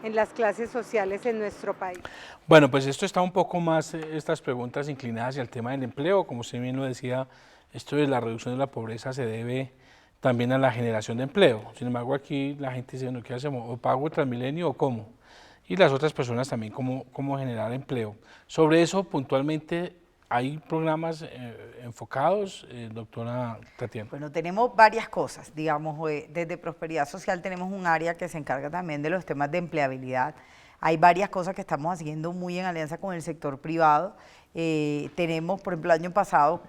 en las clases sociales en nuestro país. Bueno, pues esto está un poco más, estas preguntas inclinadas hacia el tema del empleo, como usted bien lo decía, esto de la reducción de la pobreza se debe también a la generación de empleo. Sin embargo, aquí la gente dice, bueno, ¿qué hacemos? ¿O pago el Transmilenio o cómo? Y las otras personas también, cómo generar empleo. Sobre eso, puntualmente, ¿hay programas enfocados, doctora Tatiana? Bueno, tenemos varias cosas, digamos, desde Prosperidad Social tenemos un área que se encarga también de los temas de empleabilidad. Hay varias cosas que estamos haciendo muy en alianza con el sector privado. Tenemos, por ejemplo, el año pasado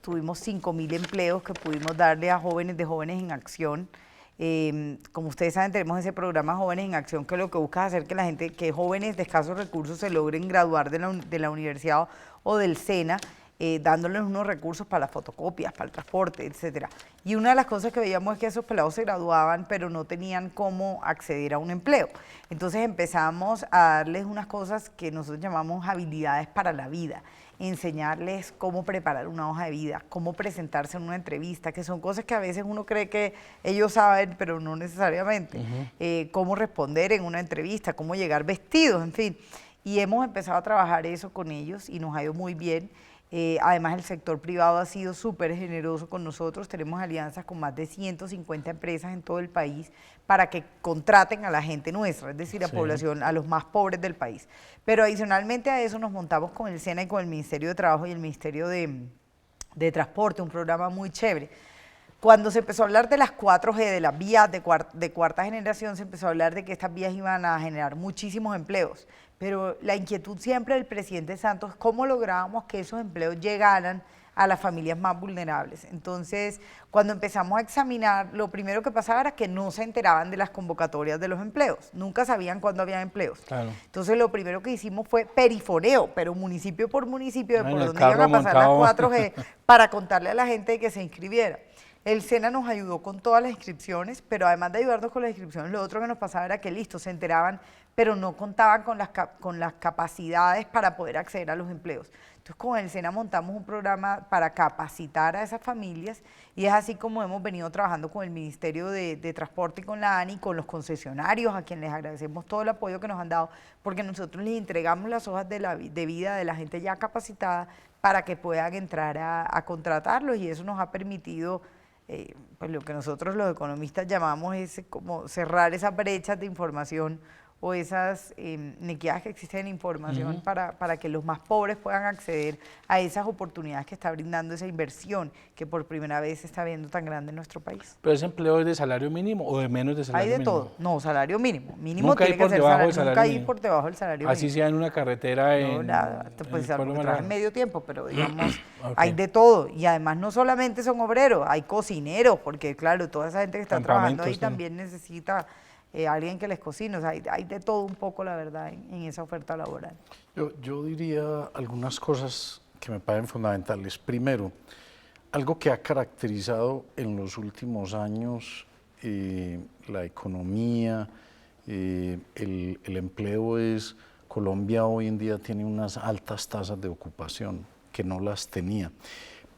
tuvimos 5.000 empleos que pudimos darle a jóvenes de Jóvenes en Acción. Como ustedes saben, tenemos ese programa Jóvenes en Acción, que lo que busca es hacer que la gente, que jóvenes de escasos recursos se logren graduar de la universidad o del SENA, dándoles unos recursos para las fotocopias, para el transporte, etcétera. Y una de las cosas que veíamos es que esos pelados se graduaban, pero no tenían cómo acceder a un empleo. Entonces empezamos a darles unas cosas que nosotros llamamos habilidades para la vida, enseñarles cómo preparar una hoja de vida, cómo presentarse en una entrevista, que son cosas que a veces uno cree que ellos saben, pero no necesariamente. Cómo responder en una entrevista, cómo llegar vestidos, en fin. Y hemos empezado a trabajar eso con ellos y nos ha ido muy bien. Además, el sector privado ha sido súper generoso con nosotros. Tenemos alianzas con más de 150 empresas en todo el país para que contraten a la gente nuestra, es decir, a población, a los más pobres del país. Pero adicionalmente a eso nos montamos con el SENA y con el Ministerio de Trabajo y el Ministerio de Transporte, un programa muy chévere. Cuando se empezó a hablar de las 4G, de las vías de cuarta generación, se empezó a hablar de que estas vías iban a generar muchísimos empleos. Pero la inquietud siempre del presidente Santos es cómo lográbamos que esos empleos llegaran a las familias más vulnerables. Entonces, cuando empezamos a examinar, lo primero que pasaba era que no se enteraban de las convocatorias de los empleos, nunca sabían cuándo había empleos. Claro. Entonces, lo primero que hicimos fue perifoneo, pero municipio por municipio, de por dónde iban a pasar las 4G, para contarle a la gente que se inscribiera. El SENA nos ayudó con todas las inscripciones, pero además de ayudarnos con las inscripciones, lo otro que nos pasaba era que listo, se enteraban, pero no contaban con las capacidades para poder acceder a los empleos. Entonces, con el SENA montamos un programa para capacitar a esas familias y es así como hemos venido trabajando con el Ministerio de Transporte y con la ANI, con los concesionarios, a quienes les agradecemos todo el apoyo que nos han dado, porque nosotros les entregamos las hojas de vida de la gente ya capacitada, para que puedan entrar a contratarlos, y eso nos ha permitido pues lo que nosotros los economistas llamamos es como cerrar esas brechas de información o esas inequidades que existen en información para que los más pobres puedan acceder a esas oportunidades que está brindando esa inversión que por primera vez se está viendo tan grande en nuestro país. ¿Pero ese empleo es de salario mínimo o de menos de salario mínimo? Hay de todo. No, salario mínimo. Mínimo Nunca tiene hay por que ser debajo del salario, nunca salario hay mínimo. por debajo del salario Así mínimo. sea en una carretera No, nada, pues en algo que trabaja en medio tiempo, pero digamos, Ok. hay de todo. Y además no solamente son obreros, hay cocineros, porque claro, toda esa gente que está trabajando ahí Campamentos, también necesita alguien que les cocine. O sea, hay de todo un poco, la verdad, en esa oferta laboral. Yo diría algunas cosas que me parecen fundamentales. Primero, algo que ha caracterizado en los últimos años la economía, el empleo es, Colombia hoy en día tiene unas altas tasas de ocupación que no las tenía.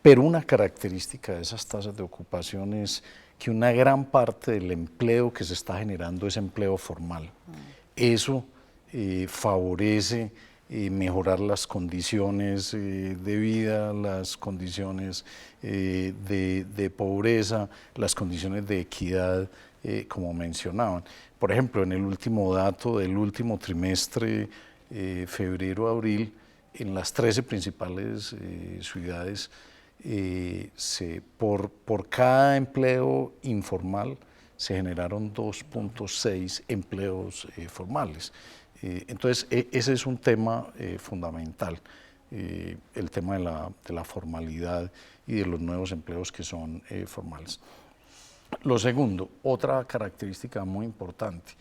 Pero una característica de esas tasas de ocupación es que una gran parte del empleo que se está generando es empleo formal. Eso favorece mejorar las condiciones de vida, las condiciones de pobreza, las condiciones de equidad, como mencionaban. Por ejemplo, en el último dato del último trimestre, febrero-abril, en las 13 principales ciudades, por cada empleo informal se generaron 2.6 empleos formales. Entonces, ese es un tema fundamental, el tema de la formalidad y de los nuevos empleos que son formales. Lo segundo, otra característica muy importante.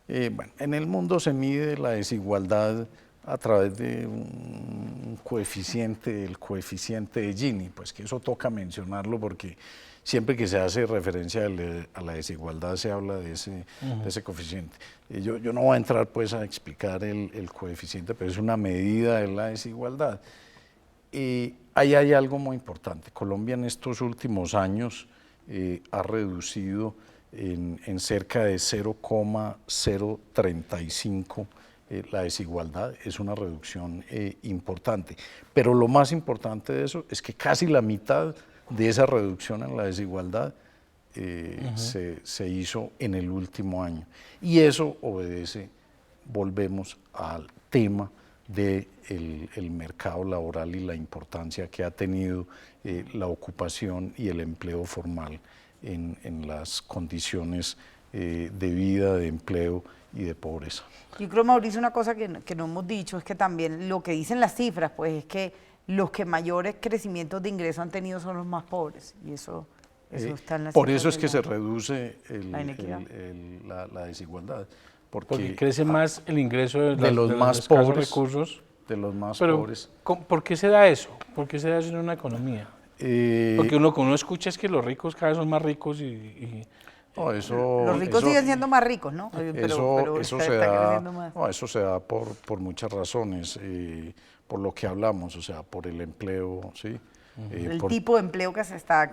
Bueno, en el mundo se mide la desigualdad a través de un coeficiente, el coeficiente de Gini, pues que eso toca mencionarlo porque siempre que se hace referencia a la desigualdad se habla de ese coeficiente. Yo no voy a entrar pues a explicar el coeficiente, pero es una medida de la desigualdad. Ahí hay algo muy importante. Colombia en estos últimos años ha reducido en cerca de 0,035 la desigualdad. Es una reducción importante, pero lo más importante de eso es que casi la mitad de esa reducción en la desigualdad se hizo en el último año, y eso obedece, volvemos al tema del mercado laboral y la importancia que ha tenido la ocupación y el empleo formal en las condiciones de vida, de empleo y de pobreza. Yo creo, Mauricio, una cosa que no hemos dicho es que también lo que dicen las cifras, pues es que los que mayores crecimientos de ingresos han tenido son los más pobres, y eso está en las por cifras. eso es que se reduce la desigualdad. Porque crece más el ingreso de los más pobres, recursos. De los más Pero, pobres. ¿por qué se da eso? ¿Por qué se da eso en una economía? Porque uno escucha es que los ricos cada vez son más ricos no, los ricos siguen siendo más ricos, ¿no? Eso se da por muchas razones, por lo que hablamos, o sea, por el empleo, ¿sí? El tipo de empleo que se está,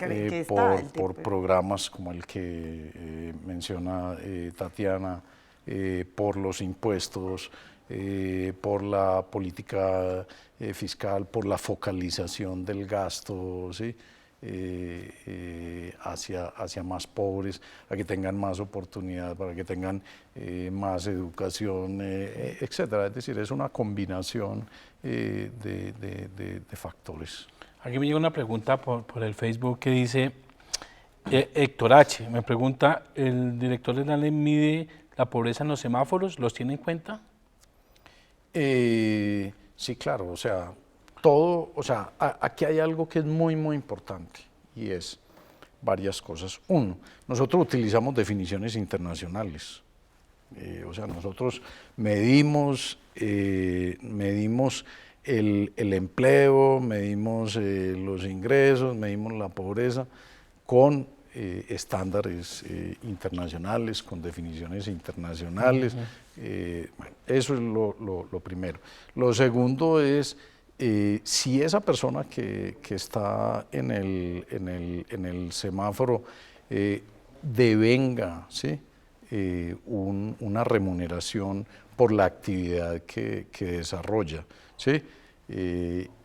por programas como el que menciona Tatiana, por los impuestos, por la política fiscal, por la focalización del gasto, ¿sí? Hacia más pobres, a que tengan más oportunidad, para que tengan más educación, etcétera. Es decir, es una combinación de factores. Aquí me llega una pregunta por el Facebook que dice, Héctor H. me pregunta, ¿el director de la ley mide la pobreza en los semáforos? ¿Los tiene en cuenta? Sí, claro, o sea, aquí hay algo que es muy, muy importante, y es varias cosas. Uno, nosotros utilizamos definiciones internacionales, o sea, nosotros medimos el empleo, medimos los ingresos, medimos la pobreza con estándares internacionales, con definiciones internacionales. Bueno, eso es lo primero. Lo segundo es, si esa persona que está en el semáforo devenga, ¿sí? Una remuneración por la actividad que desarrolla, ¿sí?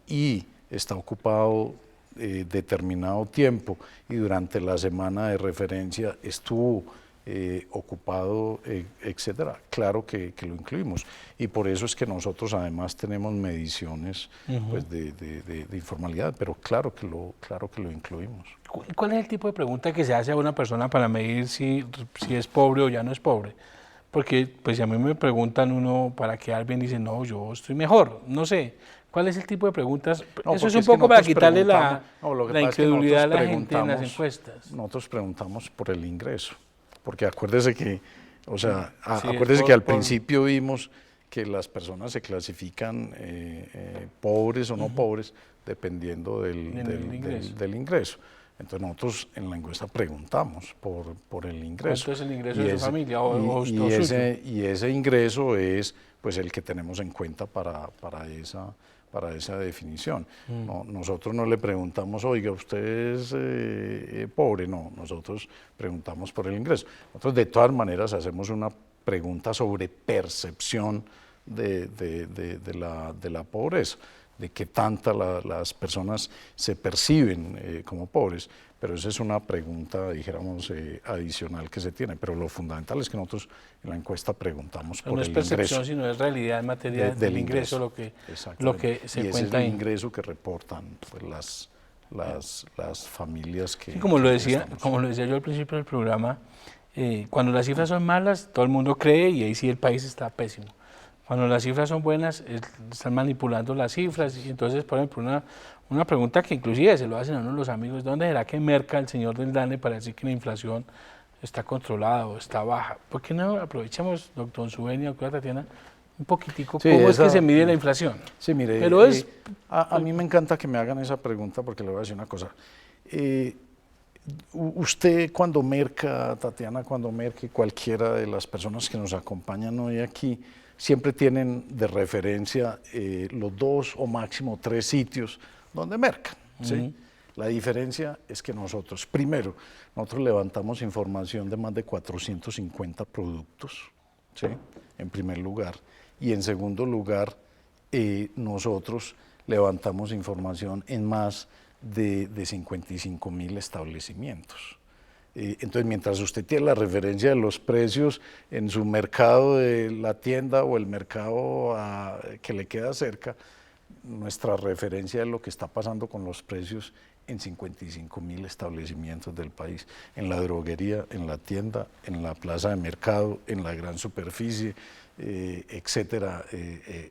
Y está ocupado determinado tiempo y durante la semana de referencia estuvo ocupado, etcétera, claro que lo incluimos. Y por eso es que nosotros además tenemos mediciones pues, de informalidad, pero claro que lo incluimos. ¿Cuál es el tipo de pregunta que se hace a una persona para medir si es pobre o ya no es pobre? Porque pues si a mí me preguntan uno para quedar bien, dicen, no, yo estoy mejor, no sé. ¿Cuál es el tipo de preguntas? No, eso es un poco para quitarle la la incredulidad a la gente en las encuestas. Nosotros preguntamos por el ingreso, porque acuérdese que, o sea, Sí, acuérdese que al principio vimos que las personas se clasifican pobres o no pobres dependiendo del ingreso. Entonces nosotros en la encuesta preguntamos por el ingreso. ¿Cuánto es el ingreso de su familia o suyo? Y ese ingreso es pues el que tenemos en cuenta para esa definición. No, nosotros no le preguntamos, oiga, ¿usted es pobre? No, nosotros preguntamos por el ingreso. Nosotros de todas maneras hacemos una pregunta sobre percepción de la pobreza, de qué tanta las personas se perciben como pobres, pero esa es una pregunta, dijéramos, adicional que se tiene, pero lo fundamental es que nosotros en la encuesta preguntamos por el ingreso. No es percepción, sino es realidad en materia del ingreso, lo que se cuenta ahí. Es el ingreso que reportan pues, las familias que... Sí, como lo decía yo al principio del programa, cuando las cifras son malas, todo el mundo cree y ahí sí el país está pésimo. Cuando las cifras son buenas, están manipulando las cifras y entonces, por ejemplo, una pregunta que inclusive se lo hacen a uno los amigos, ¿dónde será que merca el señor del DANE para decir que la inflación está controlada o está baja? ¿Por qué no aprovechamos, doctor Zubenia, doctora Tatiana, un poquitico cómo es que se mide la inflación? Sí, mire, pero a mí me encanta que me hagan esa pregunta porque le voy a decir una cosa. Usted cuando merca, Tatiana, cuando merca, cualquiera de las personas que nos acompañan hoy aquí, siempre tienen de referencia los 2 o máximo 3 sitios donde mercan, ¿sí? La diferencia es que nosotros, primero, nosotros levantamos información de más de 450 productos, ¿sí? En primer lugar, y en segundo lugar, nosotros levantamos información en más de 55.000 establecimientos. Entonces, mientras usted tiene la referencia de los precios en su mercado de la tienda o el mercado que le queda cerca, nuestra referencia es lo que está pasando con los precios en 55.000 establecimientos del país, en la droguería, en la tienda, en la plaza de mercado, en la gran superficie, etcétera,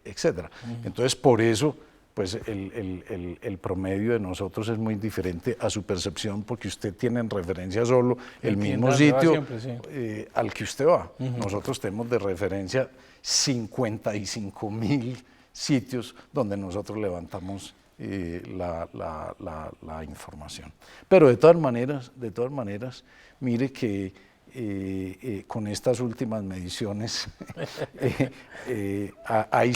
etcétera. Entonces, por eso, pues el promedio de nosotros es muy diferente a su percepción porque usted tiene en referencia solo el mismo sitio siempre, al que usted va. Nosotros tenemos de referencia 55.000 sitios donde nosotros levantamos la información. Pero de todas maneras, mire que con estas últimas mediciones, ahí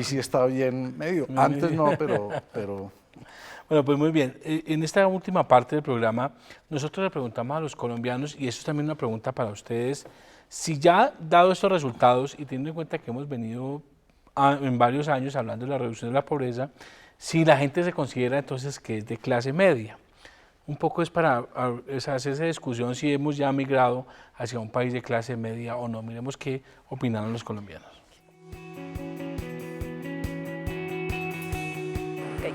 sí está bien medio. Antes no, pero... Bueno, pues muy bien. En esta última parte del programa, nosotros le preguntamos a los colombianos, y eso es también una pregunta para ustedes, si ya dado estos resultados y teniendo en cuenta que hemos venido en varios años hablando de la reducción de la pobreza, si la gente se considera entonces que es de clase media. Un poco es para hacer esa discusión si hemos ya migrado hacia un país de clase media o no. Miremos qué opinaron los colombianos.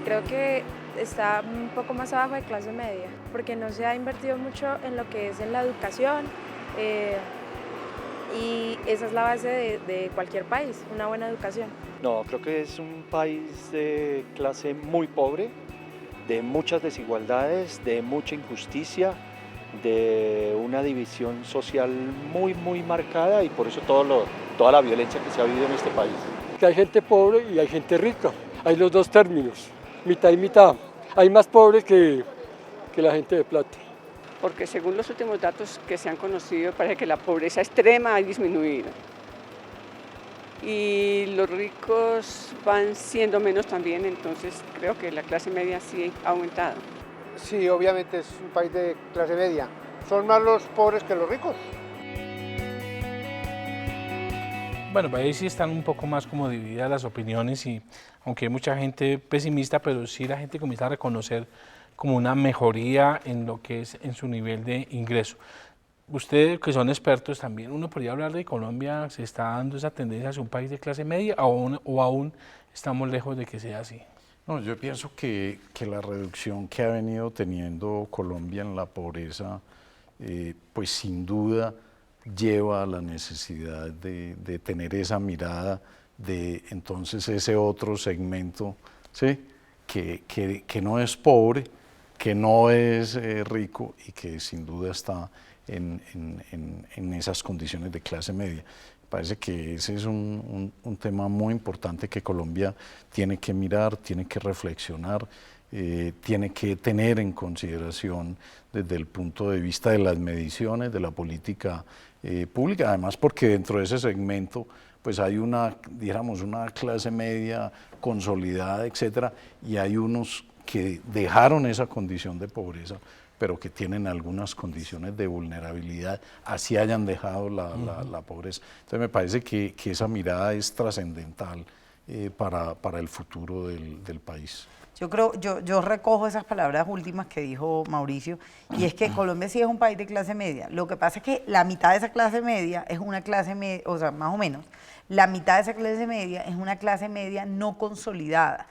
Creo que está un poco más abajo de clase media, porque no se ha invertido mucho en lo que es en la educación, y esa es la base de cualquier país, una buena educación. No, creo que es un país de clase muy pobre, de muchas desigualdades, de mucha injusticia, de una división social muy marcada y por eso toda la violencia que se ha vivido en este país. Que hay gente pobre y hay gente rica, hay los dos términos, mitad y mitad. Hay más pobres que la gente de plata. Porque según los últimos datos que se han conocido, parece que la pobreza extrema ha disminuido. Y los ricos van siendo menos también, entonces creo que la clase media sí ha aumentado. Sí, obviamente es un país de clase media. Son más los pobres que los ricos. Bueno, ahí sí están un poco más como divididas las opiniones y aunque hay mucha gente pesimista, pero sí la gente comienza a reconocer como una mejoría en lo que es en su nivel de ingreso. Ustedes que son expertos también, uno podría hablar de Colombia, ¿se está dando esa tendencia hacia un país de clase media o aún estamos lejos de que sea así? No, yo pienso que la reducción que ha venido teniendo Colombia en la pobreza, pues sin duda lleva a la necesidad de tener esa mirada de entonces ese otro segmento, ¿sí? que no es pobre, que no es rico y que sin duda está en esas condiciones de clase media. Parece que ese es un tema muy importante que Colombia tiene que mirar, tiene que reflexionar, tiene que tener en consideración desde el punto de vista de las mediciones, de la política pública, además porque dentro de ese segmento pues hay digamos, una clase media consolidada, etcétera, y hay unos que dejaron esa condición de pobreza, pero que tienen algunas condiciones de vulnerabilidad, así hayan dejado la pobreza. Entonces me parece que esa mirada es trascendental para el futuro del país. Yo recojo esas palabras últimas que dijo Mauricio, y es que Colombia sí es un país de clase media. Lo que pasa es que la mitad de esa clase media es una clase media, o sea, más o menos, la mitad de esa clase media es una clase media no consolidada.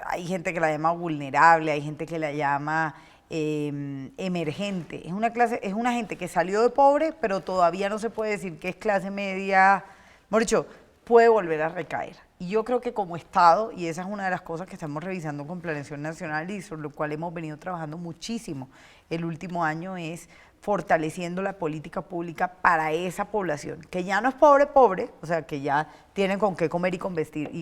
Hay gente que la llama vulnerable, hay gente que la llama emergente. Es una gente que salió de pobre, pero todavía no se puede decir que es clase media, mejor dicho, puede volver a recaer. Y yo creo que como Estado, y esa es una de las cosas que estamos revisando con Planeación Nacional y sobre lo cual hemos venido trabajando muchísimo el último año, es fortaleciendo la política pública para esa población, que ya no es pobre, o sea, que ya tienen con qué comer y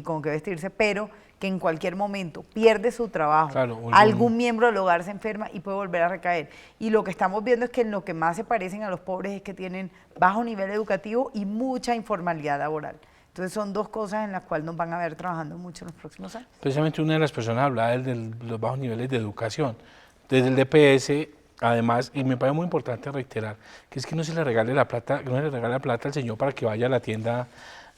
con qué vestirse, pero que en cualquier momento pierde su trabajo, claro, algún miembro del hogar se enferma y puede volver a recaer. Y lo que estamos viendo es que en lo que más se parecen a los pobres es que tienen bajo nivel educativo y mucha informalidad laboral. Entonces son dos cosas en las cuales nos van a ver trabajando mucho en los próximos años. Precisamente una de las personas hablaba de los bajos niveles de educación. Desde el DPS, además, y me parece muy importante reiterar, que es que no se le regale la plata, no se le regale la plata al señor para que vaya a la tienda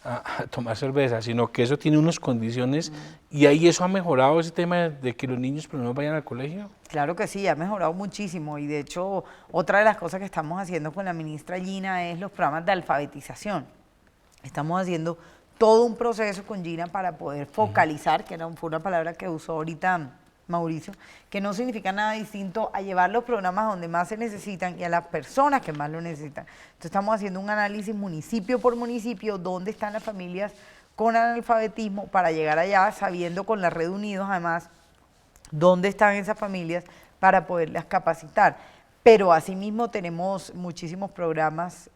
a tomar cerveza, sino que eso tiene unas condiciones y ahí eso ha mejorado ese tema de que los niños primero vayan al colegio. Claro que sí, ha mejorado muchísimo y de hecho otra de las cosas que estamos haciendo con la ministra Gina es los programas de alfabetización. Estamos haciendo todo un proceso con Gina para poder focalizar, que fue una palabra que usó ahorita Mauricio, que no significa nada distinto a llevar los programas donde más se necesitan y a las personas que más lo necesitan. Entonces estamos haciendo un análisis municipio por municipio, dónde están las familias con analfabetismo para llegar allá, sabiendo con la Red Unidos además dónde están esas familias para poderlas capacitar. Pero asimismo tenemos muchísimos programas,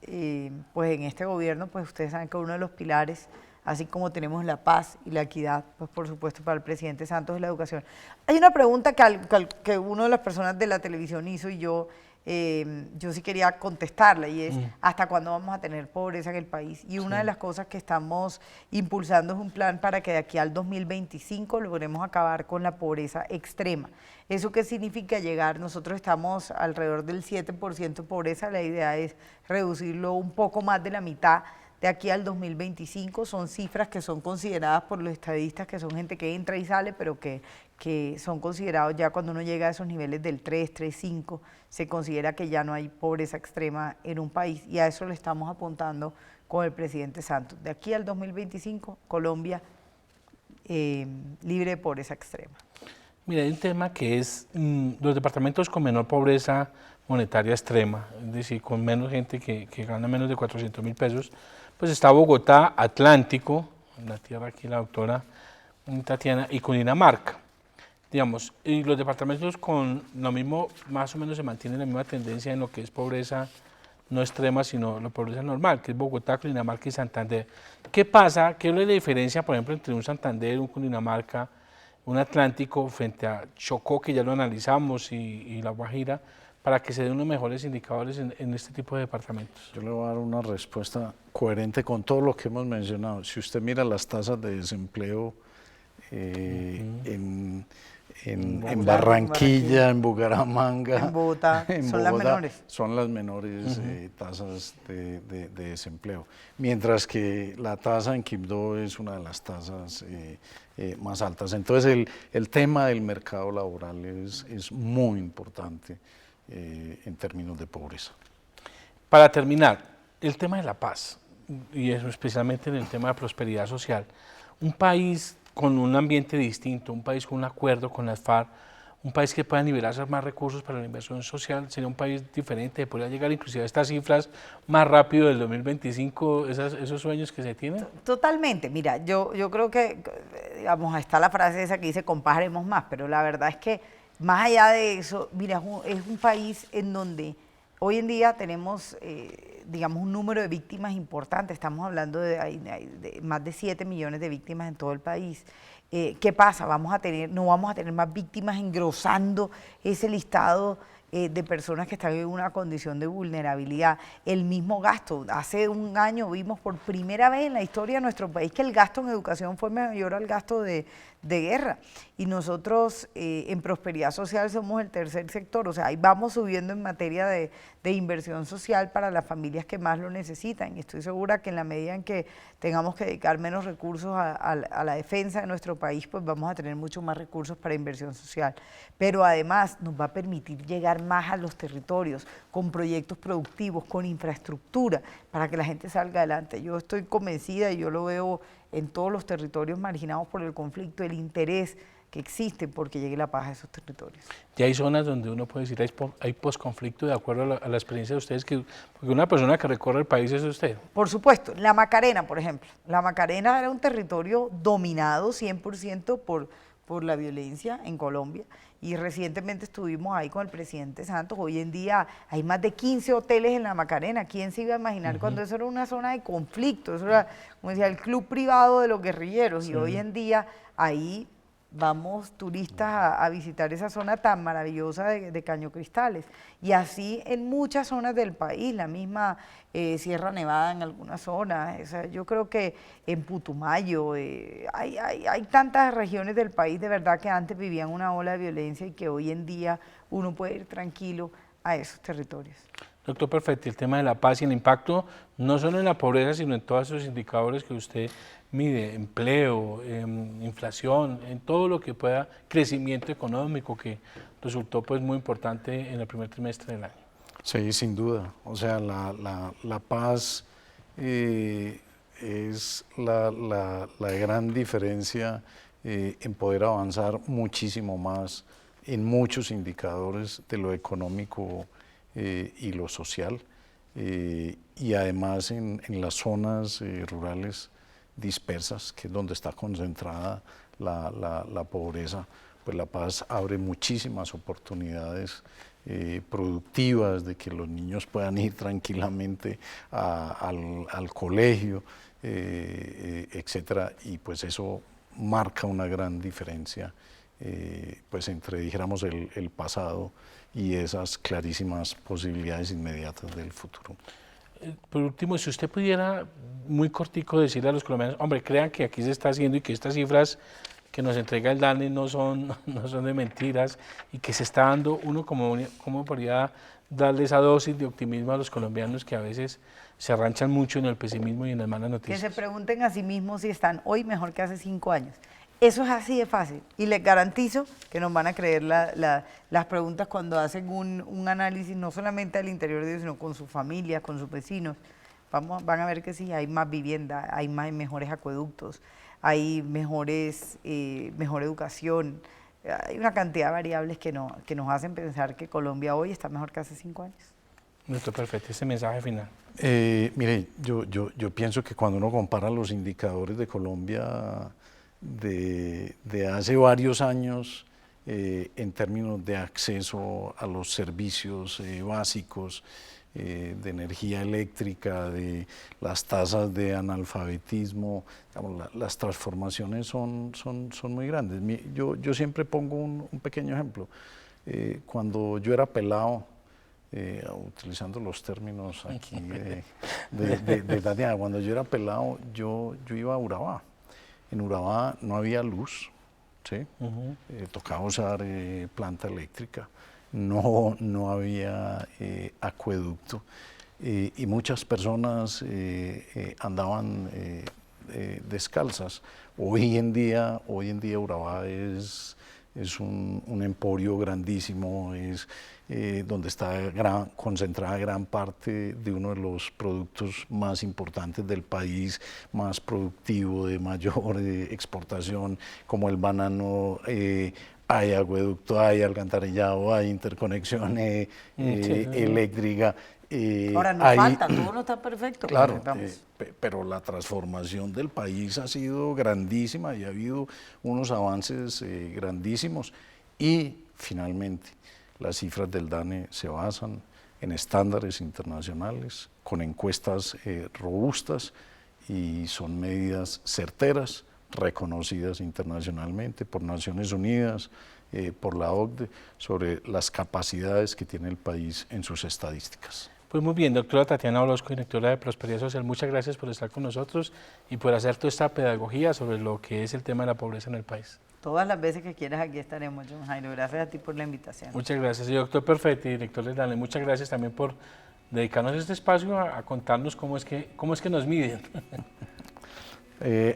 pues en este gobierno, pues ustedes saben que uno de los pilares, así como tenemos la paz y la equidad, pues por supuesto para el presidente Santos es la educación. Hay una pregunta que una de las personas de la televisión hizo y yo sí quería contestarla y es ¿hasta cuándo vamos a tener pobreza en el país? Y una de las cosas que estamos impulsando es un plan para que de aquí al 2025 logremos acabar con la pobreza extrema. ¿Eso qué significa llegar? Nosotros estamos alrededor del 7% de pobreza, la idea es reducirlo un poco más de la mitad de aquí al 2025, son cifras que son consideradas por los estadistas, que son gente que entra y sale, pero que son considerados ya cuando uno llega a esos niveles del 3, 3,5, se considera que ya no hay pobreza extrema en un país y a eso le estamos apuntando con el presidente Santos. De aquí al 2025, Colombia libre de pobreza extrema. Mira, hay un tema que es los departamentos con menor pobreza monetaria extrema, es decir, con menos gente que gana menos de 400.000 pesos, pues está Bogotá, Atlántico, la tierra aquí la doctora Tatiana, y Cundinamarca. Digamos, y los departamentos con lo mismo, más o menos se mantiene la misma tendencia en lo que es pobreza no extrema, sino la pobreza normal, que es Bogotá, Cundinamarca y Santander. ¿Qué pasa? ¿Qué es la diferencia, por ejemplo, entre un Santander, un Cundinamarca, un Atlántico frente a Chocó, que ya lo analizamos, y La Guajira, para que se den unos mejores indicadores en este tipo de departamentos? Yo le voy a dar una respuesta coherente con todo lo que hemos mencionado. Si usted mira las tasas de desempleo en en Barranquilla, en Bucaramanga, en Bogotá, son las menores. Son las menores tasas de desempleo. Mientras que la tasa en Quibdó es una de las tasas más altas. Entonces el tema del mercado laboral es muy importante en términos de pobreza. Para terminar, el tema de la paz, y eso especialmente en el tema de prosperidad social, un país con un ambiente distinto, un país con un acuerdo con las FARC, un país que pueda liberarse más recursos para la inversión social, sería un país diferente, podría llegar inclusive a estas cifras más rápido del 2025, esos sueños que se tienen. Totalmente, mira, yo creo que, digamos, está la frase esa que dice comparemos más, pero la verdad es que más allá de eso, mira, es un país en donde hoy en día tenemos, digamos, un número de víctimas importante. Estamos hablando de más de 7 millones de víctimas en todo el país. ¿Qué pasa? No vamos a tener más víctimas engrosando ese listado de personas que están en una condición de vulnerabilidad. El mismo gasto. Hace un año vimos por primera vez en la historia de nuestro país que el gasto en educación fue mayor al gasto de guerra. Y nosotros en prosperidad social somos el tercer sector, o sea, ahí vamos subiendo en materia de inversión social para las familias que más lo necesitan. Y estoy segura que en la medida en que tengamos que dedicar menos recursos a la defensa de nuestro país, pues vamos a tener mucho más recursos para inversión social. Pero además nos va a permitir llegar más a los territorios, con proyectos productivos, con infraestructura, para que la gente salga adelante. Yo estoy convencida y yo lo veo en todos los territorios marginados por el conflicto, el interés que existe porque llegue la paz a esos territorios. Ya hay zonas donde uno puede decir hay posconflicto de acuerdo a la experiencia de ustedes, porque una persona que recorre el país es usted. Por supuesto, la Macarena, por ejemplo. La Macarena era un territorio dominado 100% por la violencia en Colombia, y recientemente estuvimos ahí con el presidente Santos. Hoy en día hay más de 15 hoteles en la Macarena. ¿Quién se iba a imaginar cuando eso era una zona de conflicto? Eso era, como decía, el club privado de los guerrilleros, y hoy en día ahí vamos turistas a visitar esa zona tan maravillosa de Caño Cristales. Y así en muchas zonas del país, la misma Sierra Nevada en algunas zonas. O sea, yo creo que en Putumayo, hay tantas regiones del país de verdad que antes vivían una ola de violencia y que hoy en día uno puede ir tranquilo a esos territorios. Doctor Perfetti, el tema de la paz y el impacto no solo en la pobreza, sino en todos esos indicadores que usted mide, empleo, inflación, en todo lo que pueda, crecimiento económico, que resultó pues muy importante en el primer trimestre del año. Sí, sin duda. O sea, la paz es la gran diferencia en poder avanzar muchísimo más en muchos indicadores de lo económico y lo social, y además en las zonas rurales dispersas, que es donde está concentrada la pobreza, pues la paz abre muchísimas oportunidades productivas, de que los niños puedan ir tranquilamente al colegio, etcétera, y pues eso marca una gran diferencia pues entre, dijéramos, el pasado y esas clarísimas posibilidades inmediatas del futuro. Por último, si usted pudiera, muy cortico, decirle a los colombianos, hombre, crean que aquí se está haciendo y que estas cifras que nos entrega el DANE no son de mentiras, y que se está dando, uno como podría darle esa dosis de optimismo a los colombianos que a veces se arranchan mucho en el pesimismo y en las malas noticias. Que se pregunten a sí mismos si están hoy mejor que hace 5 años. Eso es así de fácil, y les garantizo que nos van a creer las preguntas cuando hacen un análisis no solamente al interior de ellos, sino con sus familias, con sus vecinos. Van a ver que sí, hay más vivienda, hay mejores acueductos, hay mejor educación, hay una cantidad de variables que nos hacen pensar que Colombia hoy está mejor que hace 5 años. Nuestro perfecto, ese mensaje final. Mire, yo pienso que cuando uno compara los indicadores de Colombia de hace varios años en términos de acceso a los servicios básicos, de energía eléctrica, de las tasas de analfabetismo, digamos, las transformaciones son muy grandes. Yo siempre pongo un pequeño ejemplo. Cuando yo era pelado, utilizando los términos aquí de Tatiana, cuando yo era pelado, yo iba a Urabá. En Urabá no había luz, ¿sí? Tocaba usar planta eléctrica, no había acueducto y muchas personas andaban descalzas. Hoy en día Urabá es un emporio grandísimo, es donde está concentrada gran parte de uno de los productos más importantes del país, más productivo, de mayor exportación, como el banano. Hay acueducto, hay alcantarillado, hay interconexión eléctrica. Ahora nos falta, todo no está perfecto. Claro, pero la transformación del país ha sido grandísima y ha habido unos avances grandísimos y finalmente las cifras del DANE se basan en estándares internacionales, con encuestas robustas y son medidas certeras, reconocidas internacionalmente por Naciones Unidas, por la OCDE, sobre las capacidades que tiene el país en sus estadísticas. Pues muy bien, doctora Tatiana Orozco, directora de Prosperidad Social, muchas gracias por estar con nosotros y por hacer toda esta pedagogía sobre lo que es el tema de la pobreza en el país. Todas las veces que quieras aquí estaremos, John Jairo. Gracias a ti por la invitación. Muchas gracias. Y doctor Perfetti, director del DANE, muchas gracias también por dedicarnos este espacio a contarnos cómo es que nos miden.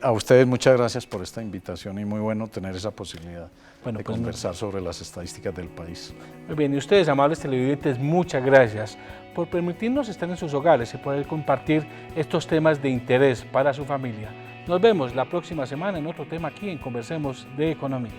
A ustedes muchas gracias por esta invitación y muy bueno tener esa posibilidad de Pues conversar sobre las estadísticas del país. Muy bien, y ustedes, amables televidentes, muchas gracias por permitirnos estar en sus hogares y poder compartir estos temas de interés para su familia. Nos vemos la próxima semana en otro tema aquí en Conversemos de Economía.